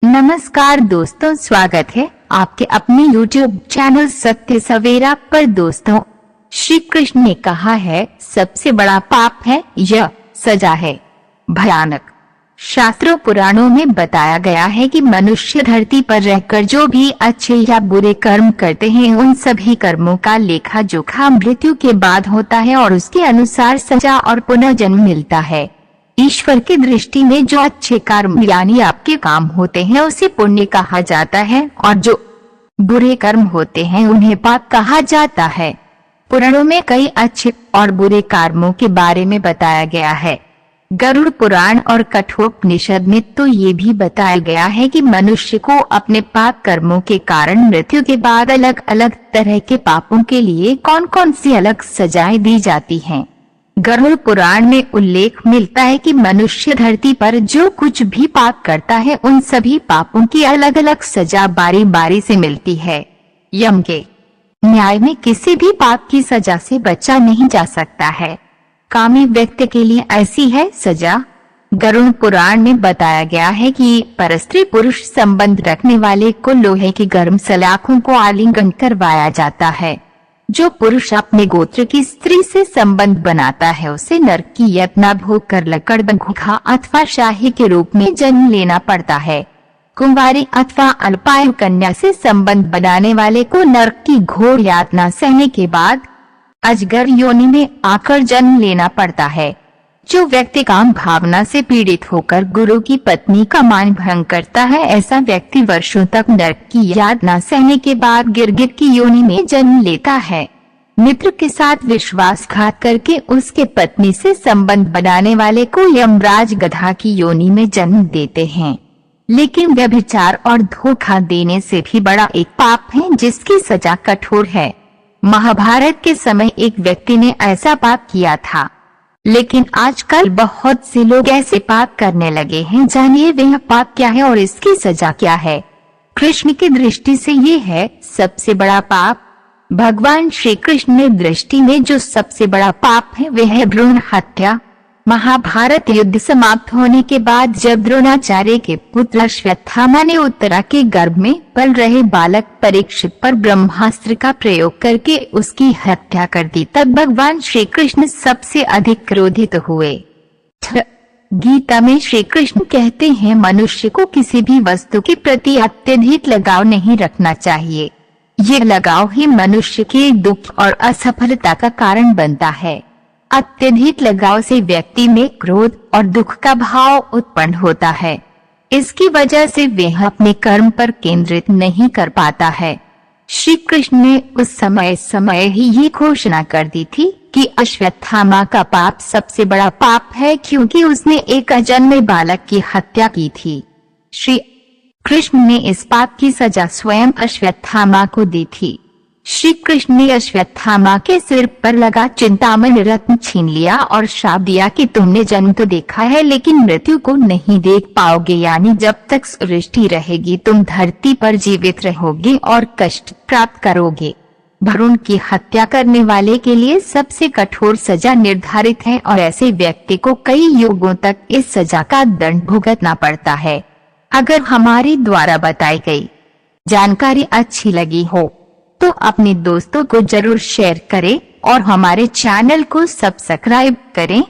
नमस्कार दोस्तों, स्वागत है आपके अपने YouTube चैनल सत्य सवेरा पर। दोस्तों, श्री कृष्ण ने कहा है सबसे बड़ा पाप है यह सजा है भयानक। शास्त्रों पुराणों में बताया गया है कि मनुष्य धरती पर रहकर जो भी अच्छे या बुरे कर्म करते हैं उन सभी कर्मों का लेखा जोखा मृत्यु के बाद होता है और उसके अनुसार सजा और पुनर्जन्म मिलता है। ईश्वर की दृष्टि में जो अच्छे कर्म यानी आपके काम होते हैं उसे पुण्य कहा जाता है और जो बुरे कर्म होते हैं उन्हें पाप कहा जाता है। पुराणों में कई अच्छे और बुरे कर्मों के बारे में बताया गया है। गरुड़ पुराण और कठोपनिषद में तो ये भी बताया गया है कि मनुष्य को अपने पाप कर्मों के कारण मृत्यु के बाद अलग अलग तरह के पापों के लिए कौन कौन सी अलग सजाएं दी जाती हैं। गरुड़ पुराण में उल्लेख मिलता है कि मनुष्य धरती पर जो कुछ भी पाप करता है उन सभी पापों की अलग अलग सजा बारी बारी से मिलती है। यम के न्याय में किसी भी पाप की सजा से बचा नहीं जा सकता है। कामी व्यक्ति के लिए ऐसी है सजा। गरुड़ पुराण में बताया गया है कि परस्त्री पुरुष संबंध रखने वाले को लोहे की गर्म सलाखों को आलिंगन करवाया जाता है। जो पुरुष अपने गोत्र की स्त्री से संबंध बनाता है उसे नरक की यातना भोग कर लकड़बग्घा अथवा शाही के रूप में जन्म लेना पड़ता है। कुंवारी अथवा अल्पायु कन्या से संबंध बनाने वाले को नरक की घोर यातना सहने के बाद अजगर योनि में आकर जन्म लेना पड़ता है। जो व्यक्ति काम भावना से पीड़ित होकर गुरु की पत्नी का मान भंग करता है ऐसा व्यक्ति वर्षों तक नरक की यातना सहने के बाद गिरगिट की योनि में जन्म लेता है। मित्र के साथ विश्वासघात करके उसके पत्नी से संबंध बनाने वाले को यमराज गधा की योनि में जन्म देते हैं। लेकिन व्यभिचार और धोखा देने से भी बड़ा एक पाप है जिसकी सजा कठोर है। महाभारत के समय एक व्यक्ति ने ऐसा पाप किया था, लेकिन आजकल बहुत से लोग ऐसे पाप करने लगे हैं। जानिए वह पाप क्या है और इसकी सजा क्या है। कृष्ण की दृष्टि से ये है सबसे बड़ा पाप। भगवान श्री कृष्ण की दृष्टि में जो सबसे बड़ा पाप है वह है भ्रूण हत्या। महाभारत युद्ध समाप्त होने के बाद जब द्रोणाचार्य के पुत्र अश्वत्थामा ने उत्तरा के गर्भ में पल रहे बालक परीक्षित पर ब्रह्मास्त्र का प्रयोग करके उसकी हत्या कर दी तब भगवान श्री कृष्ण सबसे अधिक क्रोधित हुए। गीता में श्री कृष्ण कहते हैं मनुष्य को किसी भी वस्तु के प्रति अत्यधिक लगाव नहीं रखना चाहिए। ये लगाव ही मनुष्य के दुख और असफलता का कारण बनता है। अत्यधिक लगाव से व्यक्ति में क्रोध और दुख का भाव उत्पन्न होता है। इसकी वजह से वह अपने कर्म पर केंद्रित नहीं कर पाता है। श्री कृष्ण ने उस समय ही ये घोषणा कर दी थी कि अश्वत्थामा का पाप सबसे बड़ा पाप है क्योंकि उसने एक अजन्मे बालक की हत्या की थी। श्री कृष्ण ने इस पाप की सजा स्वयं अश्वत्थामा को दी थी। श्री कृष्ण ने अश्वत्थामा के सिर पर लगा चिंतामणि रत्न छीन लिया और शाप दिया कि तुमने जन्म तो देखा है लेकिन मृत्यु को नहीं देख पाओगे, यानी जब तक सृष्टि रहेगी तुम धरती पर जीवित रहोगे और कष्ट प्राप्त करोगे। भ्रूण की हत्या करने वाले के लिए सबसे कठोर सजा निर्धारित है और ऐसे व्यक्ति को कई युगों तक इस सजा का दंड भुगतना पड़ता है। अगर हमारे द्वारा बताई गई जानकारी अच्छी लगी हो तो अपने दोस्तों को जरूर शेयर करें और हमारे चैनल को सब्सक्राइब करें।